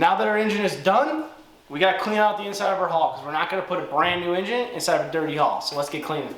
Now that our engine is done, we gotta clean out the inside of our hull because we're not gonna put a brand new engine inside of a dirty hull. So let's get cleaning.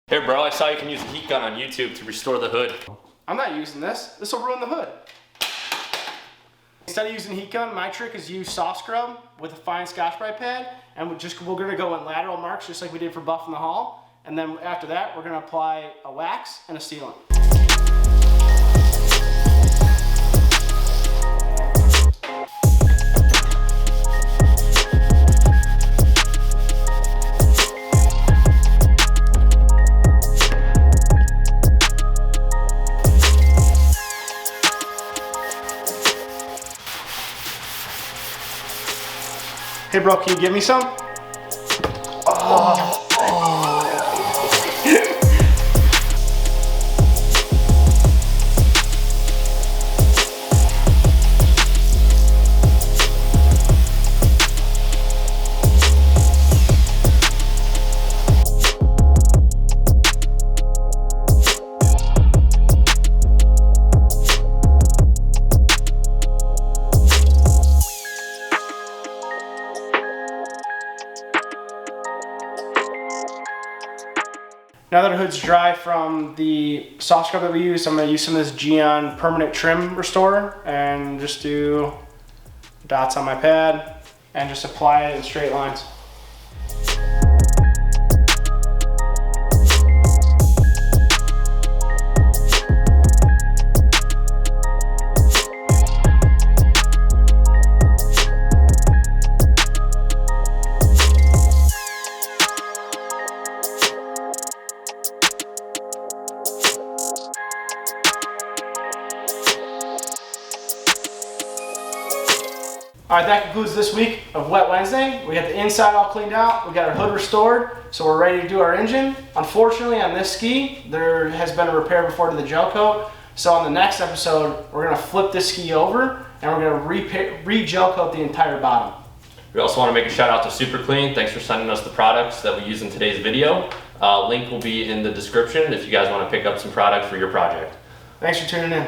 Here, bro, I saw you can use a heat gun on YouTube to restore the hood. I'm not using this. This will ruin the hood. Instead of using heat gun, my trick is use soft scrub with a fine Scotch Brite pad, and we're gonna go in lateral marks just like we did for buffing the hull. And then after that, we're gonna apply a wax and a sealant. Hey bro, can you give me some? Now that our hood's dry from the soft scrub that we used, I'm going to use some of this Gyeon permanent trim restorer and just do dots on my pad and just apply it in straight lines. All right, that concludes this week of Wet Wednesday. We got the inside all cleaned out. We got our hood restored, so we're ready to do our engine. Unfortunately, on this ski, there has been a repair before to the gel coat. So on the next episode, we're gonna flip this ski over and we're gonna re-gel coat the entire bottom. We also want to make a shout out to Super Clean. Thanks for sending us the products that we use in today's video. Link will be in the description if you guys want to pick up some product for your project. Thanks for tuning in.